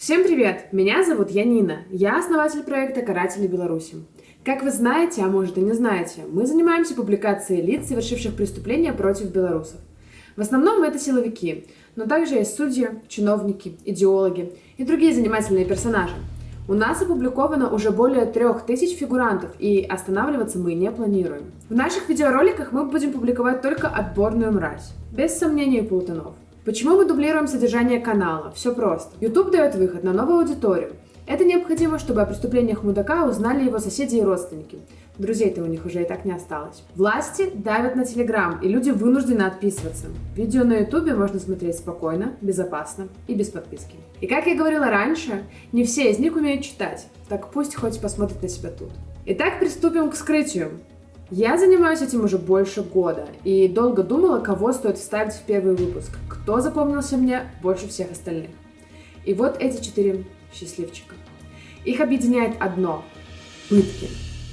Всем привет! Меня зовут Янина. Я основатель проекта «Каратели Беларуси». Как вы знаете, а может и не знаете, мы занимаемся публикацией лиц, совершивших преступления против белорусов. В основном это силовики, но также есть судьи, чиновники, идеологи и другие занимательные персонажи. У нас опубликовано уже более 3000 фигурантов, и останавливаться мы не планируем. В наших видеороликах мы будем публиковать только отборную мразь, без сомнений и полутонов. Почему мы дублируем содержание канала? Все просто. YouTube дает выход на новую аудиторию. Это необходимо, чтобы о преступлениях мудака узнали его соседи и родственники. Друзей-то у них уже и так не осталось. Власти давят на Telegram, и люди вынуждены отписываться. Видео на YouTube можно смотреть спокойно, безопасно и без подписки. И как я говорила раньше, не все из них умеют читать, так пусть хоть посмотрят на себя тут. Итак, приступим к вскрытию. Я занимаюсь этим уже больше года и долго думала, кого стоит вставить в первый выпуск, кто запомнился мне больше всех остальных. И вот эти 4 счастливчика. Их объединяет одно – пытки.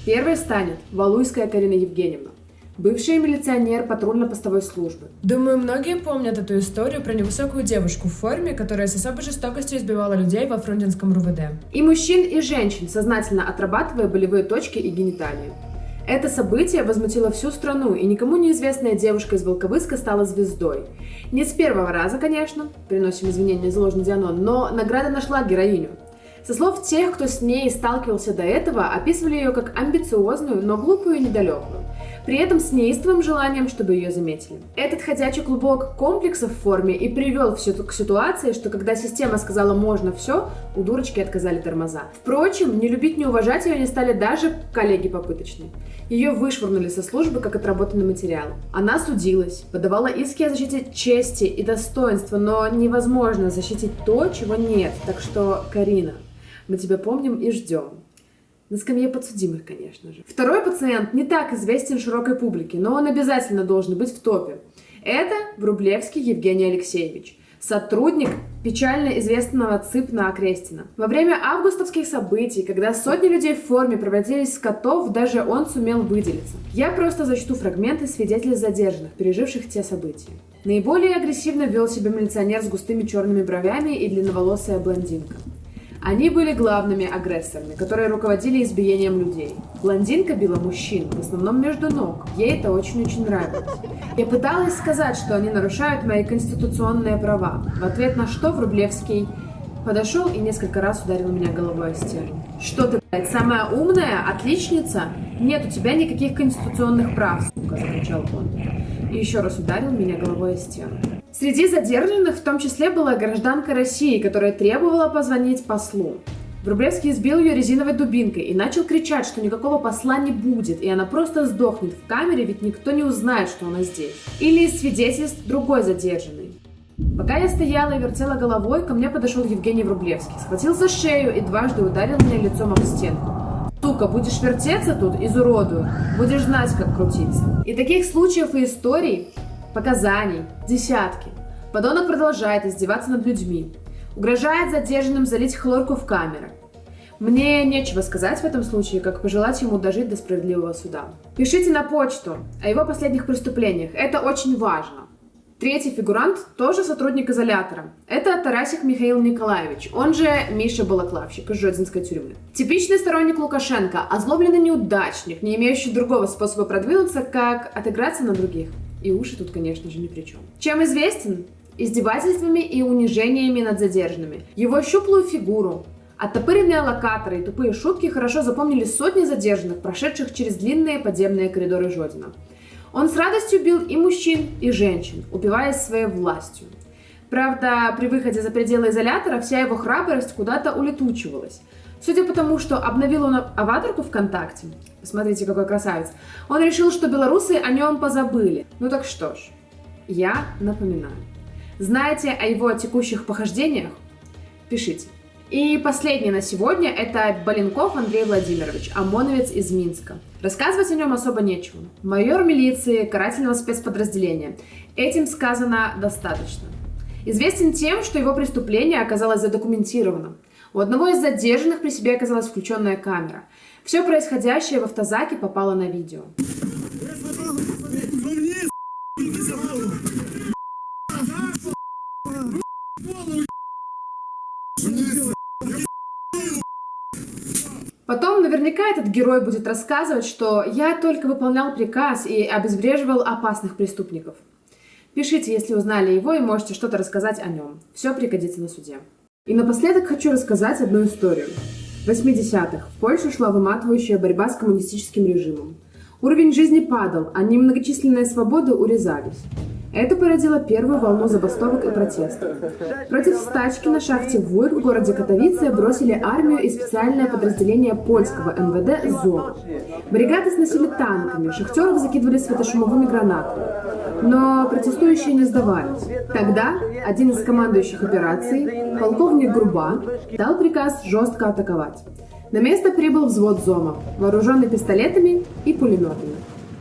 Первой станет Валуйская Карина Евгеньевна, бывший милиционер патрульно-постовой службы. Думаю, многие помнят эту историю про невысокую девушку в форме, которая с особой жестокостью избивала людей во Фрунзенском РУВД. И мужчин, и женщин, сознательно отрабатывая болевые точки и гениталии. Это событие возмутило всю страну, и никому неизвестная девушка из Волковыска стала звездой. Не с первого раза, конечно, приносим извинения за ложный дианон, но награда нашла героиню. Со слов тех, кто с ней сталкивался до этого, описывали ее как амбициозную, но глупую и недалекую. При этом с неистовым желанием, чтобы ее заметили. Этот ходячий клубок комплексов в форме и привел все к ситуации, что когда система сказала «можно все», у дурочки отказали тормоза. Впрочем, не любить, не уважать ее не стали даже коллеги попыточные. Ее вышвырнули со службы как отработанный материал. Она судилась, подавала иски о защите чести и достоинства, но невозможно защитить то, чего нет. Так что, Карина, мы тебя помним и ждем. На скамье подсудимых, конечно же. Второй пациент не так известен широкой публике, но он обязательно должен быть в топе. Это Врублевский Евгений Алексеевич, сотрудник печально известного ЦИП на Окрестина. Во время августовских событий, когда сотни людей в форме превратились в скотов, даже он сумел выделиться. Я просто зачту фрагменты свидетелей задержанных, переживших те события. Наиболее агрессивно вел себя милиционер с густыми черными бровями и длинноволосая блондинка. Они были главными агрессорами, которые руководили избиением людей. Блондинка била мужчин, в основном между ног. Ей это очень-очень нравилось. Я пыталась сказать, что они нарушают мои конституционные права. В ответ на что Врублевский подошел и несколько раз ударил меня головой о стену. «Что ты, блядь, самая умная? Отличница? Нет у тебя никаких конституционных прав, сука!» – закричал он. И еще раз ударил меня головой о стену. Среди задержанных в том числе была гражданка России, которая требовала позвонить послу. Врублевский избил ее резиновой дубинкой и начал кричать, что никакого посла не будет, и она просто сдохнет в камере, ведь никто не узнает, что она здесь. Или из свидетельств другой задержанной. Пока я стояла и вертела головой, ко мне подошел Евгений Врублевский, схватил за шею и дважды ударил меня лицом об стенку. «Сука, будешь вертеться тут, изуродую, будешь знать, как крутиться». И таких случаев и историй, показаний, десятки. Подонок продолжает издеваться над людьми. Угрожает задержанным залить хлорку в камеры. Мне нечего сказать в этом случае, как пожелать ему дожить до справедливого суда. Пишите на почту о его последних преступлениях, это очень важно. Третий фигурант тоже сотрудник изолятора. Это Тарасик Михаил Николаевич, он же Миша Балаклавщик из Жодзинской тюрьмы. Типичный сторонник Лукашенко, озлобленный неудачник, не имеющий другого способа продвинуться, как отыграться на других. И уши тут, конечно же, ни при чем. Чем известен? Издевательствами и унижениями над задержанными. Его щуплую фигуру, оттопыренные локаторы и тупые шутки хорошо запомнили сотни задержанных, прошедших через длинные подземные коридоры Жодина. Он с радостью бил и мужчин, и женщин, упиваясь своей властью. Правда, при выходе за пределы изолятора вся его храбрость куда-то улетучивалась. Судя по тому, что обновил он аватарку ВКонтакте, посмотрите, какой красавец, он решил, что белорусы о нем позабыли. Ну так что ж, я напоминаю. Знаете о его текущих похождениях? Пишите. И последний на сегодня – это Баленков Андрей Владимирович, ОМОНовец из Минска. Рассказывать о нем особо нечего. Майор милиции карательного спецподразделения. Этим сказано достаточно. Известен тем, что его преступление оказалось задокументировано. У одного из задержанных при себе оказалась включенная камера. Все происходящее в автозаке попало на видео. Потом наверняка этот герой будет рассказывать, что я только выполнял приказ и обезвреживал опасных преступников. Пишите, если узнали его и можете что-то рассказать о нем. Все пригодится на суде. И напоследок хочу рассказать одну историю. В 80-х в Польше шла выматывающая борьба с коммунистическим режимом. Уровень жизни падал, а немногочисленные свободы урезались. Это породило первую волну забастовок и протестов. Против стачки на шахте ВУР в городе Катовице бросили армию и специальное подразделение польского МВД ЗО. Бригады сносили танками, шахтеров закидывали светошумовыми гранатами. Но протестующие не сдавались. Тогда один из командующих операций, полковник Груба, дал приказ жестко атаковать. На место прибыл взвод ЗОМа, вооруженный пистолетами и пулеметами.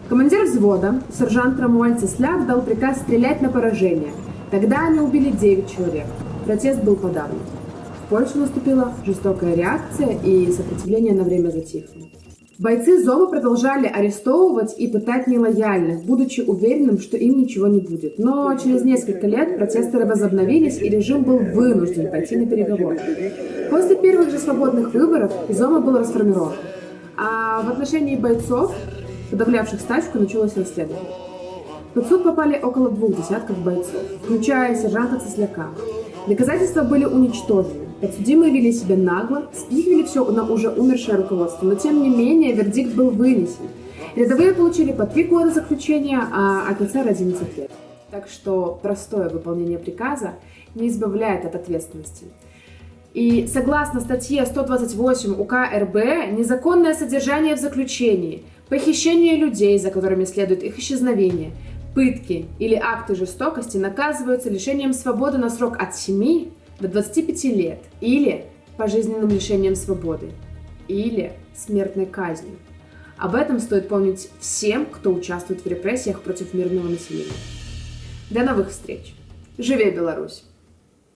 Командир взвода, сержант Рамуэль Цесляк, дал приказ стрелять на поражение. Тогда они убили 9 человек. Протест был подавлен. В Польше наступила жестокая реакция, и сопротивление на время затихло. Бойцы ЗОМа продолжали арестовывать и пытать нелояльных, будучи уверенным, что им ничего не будет. Но через несколько лет протесты возобновились, и режим был вынужден пойти на переговоры. После первых же свободных выборов ЗОМа был расформирован. А в отношении бойцов, подавлявших стачку, началось расследование. Под суд попали около 2 десятков бойцов, включая сержанта Цесляка. Доказательства были уничтожены. Подсудимые вели себя нагло, спихивали все на уже умершее руководство, но тем не менее вердикт был вынесен. Рядовые получили по 3 года заключения, а офицер 11 лет. Так что простое выполнение приказа не избавляет от ответственности. И согласно статье 128 УК РБ, незаконное содержание в заключении, похищение людей, за которыми следует их исчезновение, пытки или акты жестокости наказываются лишением свободы на срок от 7 до 25 лет или пожизненным лишением свободы, или смертной казнью. Об этом стоит помнить всем, кто участвует в репрессиях против мирного населения. До новых встреч! Живе Беларусь!